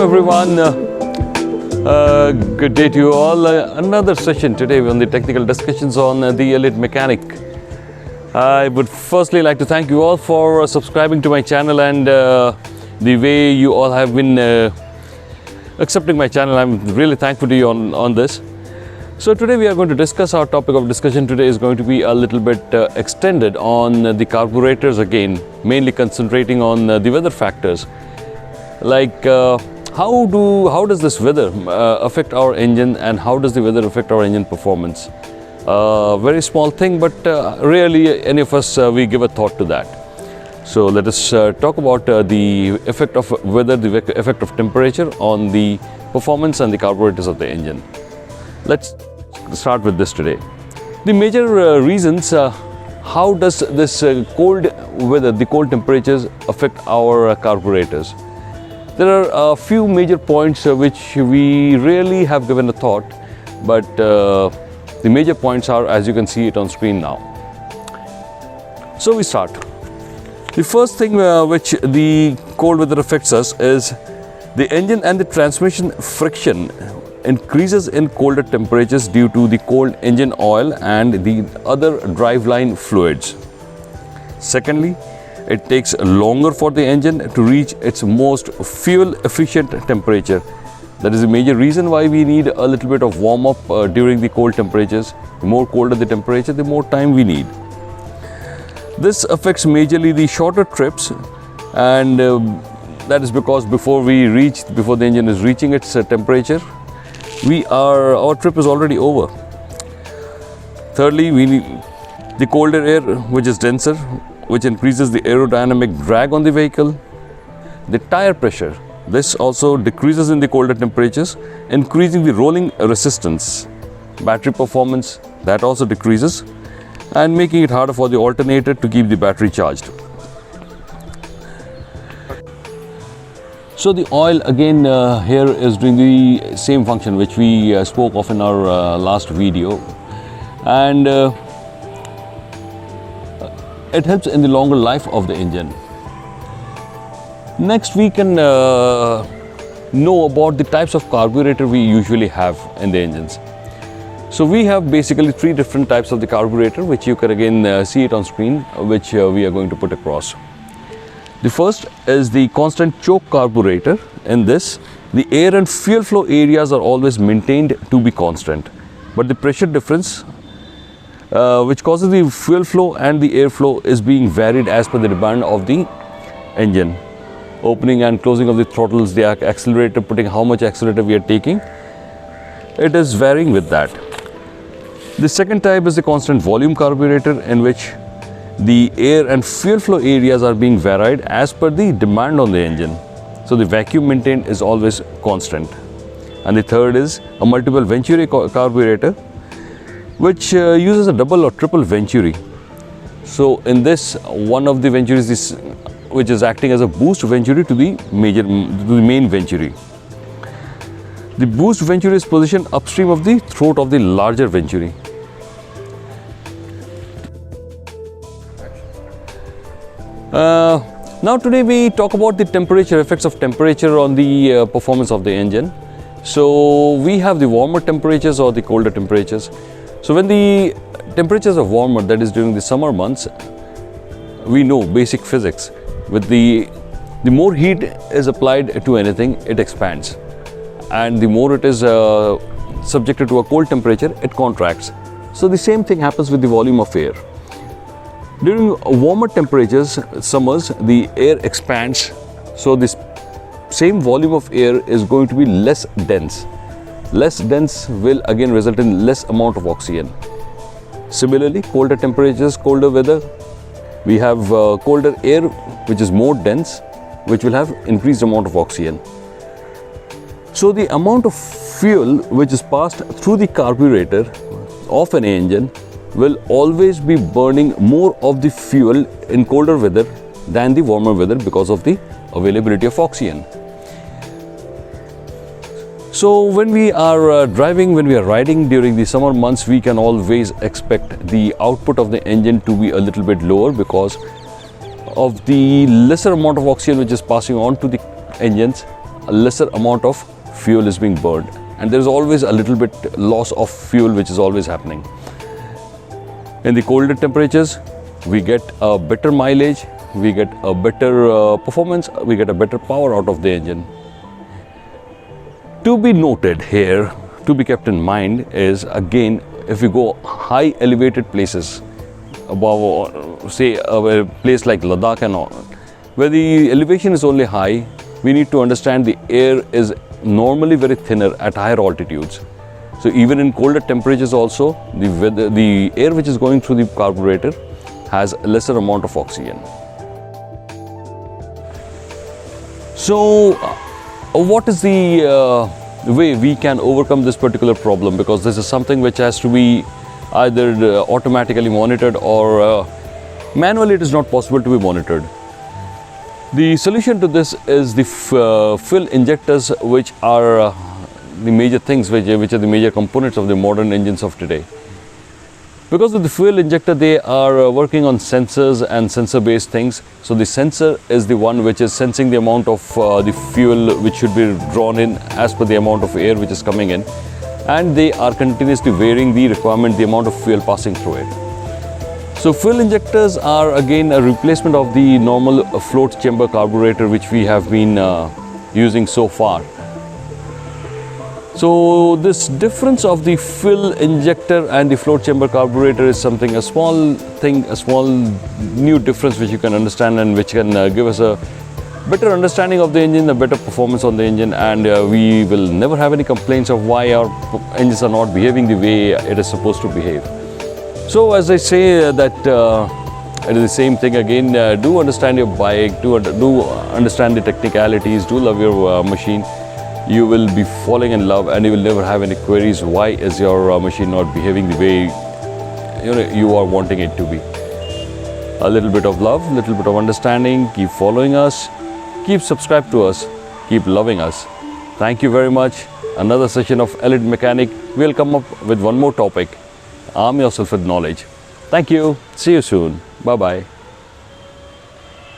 Welcome everyone. Good day to you all. Another session today on the technical discussions on the elite mechanic. I would firstly like to thank you all for subscribing to my channel and the way you all have been accepting my channel. I'm really thankful to you on this. So today we are going to discuss, our topic of discussion today is going to be a little bit extended on the carburetors again, mainly concentrating on the weather factors. Like how does this weather affect our engine, and how does the weather affect our engine performance? Very small thing, but rarely any of us we give a thought to that. So let us talk about the effect of weather, the effect of temperature on the performance and the carburetors of the engine. Let's start with this today. The major reasons, how does this cold weather, the cold temperatures affect our carburetors? There are a few major points which we really have given a thought, but the major points are, as you can see it on screen now. So we start. The first thing which the cold weather affects us is the engine and the transmission friction increases in colder temperatures due to the cold engine oil and the other driveline fluids. Secondly, it takes longer for the engine to reach its most fuel efficient temperature. That is the major reason why we need a little bit of warm up during the cold temperatures. The more colder the temperature, the more time we need. This affects majorly the shorter trips, and that is because before the engine is reaching its temperature, our trip is already over. Thirdly, we need the colder air, which is denser, which increases the aerodynamic drag on the vehicle. The tire pressure, this also decreases in the colder temperatures, increasing the rolling resistance. Battery performance, that also decreases, and making it harder for the alternator to keep the battery charged. So the oil again here is doing the same function which we spoke of in our last video, and it helps in the longer life of the engine. Next, we can know about the types of carburetor we usually have in the engines. So we have basically three different types of the carburetor, which you can again see it on screen, which we are going to put across. The first is the constant choke carburetor. In this, the air and fuel flow areas are always maintained to be constant, but the pressure difference which causes the fuel flow and the airflow is being varied as per the demand of the engine. Opening and closing of the throttles, the accelerator, putting how much accelerator we are taking, it is varying with that. The second type is the constant volume carburetor, in which the air and fuel flow areas are being varied as per the demand on the engine. So the vacuum maintained is always constant. And the third is a multiple Venturi carburetor, which uses a double or triple Venturi. So in this, one of the Venturis is which is acting as a boost Venturi to the main Venturi. The boost Venturi is positioned upstream of the throat of the larger Venturi. Now today we talk about the effects of temperature on the performance of the engine. So we have the warmer temperatures or the colder temperatures. So when the temperatures are warmer, that is during the summer months, we know basic physics. With the more heat is applied to anything, it expands, and the more it is subjected to a cold temperature, it contracts. So the same thing happens with the volume of air. During warmer temperatures, summers, the air expands, so this same volume of air is going to be less dense. Less dense will again result in less amount of oxygen. Similarly, colder temperatures, colder weather, we have colder air which is more dense, which will have increased amount of oxygen. So the amount of fuel which is passed through the carburetor of an engine will always be burning more of the fuel in colder weather than the warmer weather because of the availability of oxygen. So when we are when we are riding during the summer months, we can always expect the output of the engine to be a little bit lower because of the lesser amount of oxygen which is passing on to the engines a lesser amount of fuel is being burned, and there is always a little bit loss of fuel which is always happening. In the colder temperatures, we get a better mileage, we get a better performance, we get a better power out of the engine. To be noted here, to be kept in mind is, again, if we go high elevated places, above, say a place like Ladakh and all, where the elevation is only high, we need to understand the air is normally very thinner at higher altitudes. So even in colder temperatures also, the air which is going through the carburetor has a lesser amount of oxygen. So what is the way we can overcome this particular problem? Because this is something which has to be either automatically monitored or manually it is not possible to be monitored. The solution to this is the fuel injectors, which are the major things, which are the major components of the modern engines of today. Because of the fuel injector, they are working on sensors and sensor based things. So the sensor is the one which is sensing the amount of the fuel which should be drawn in as per the amount of air which is coming in, and they are continuously varying the requirement, the amount of fuel passing through it. So fuel injectors are again a replacement of the normal float chamber carburetor which we have been using so far. So this difference of the fuel injector and the float chamber carburetor is something, a small thing, a small new difference which you can understand and which can give us a better understanding of the engine, a better performance on the engine, and we will never have any complaints of why our engines are not behaving the way it is supposed to behave. So as I say that it is the same thing again, do understand your bike, do understand the technicalities, do love your machine. You will be falling in love and you will never have any queries why is your machine not behaving the way you are wanting it to be. A little bit of love, little bit of understanding, keep following us, keep subscribe to us, keep loving us. Thank you very much. Another session of Elite Mechanic. We'll come up with one more topic. Arm yourself with knowledge. Thank you. See you soon. Bye-bye.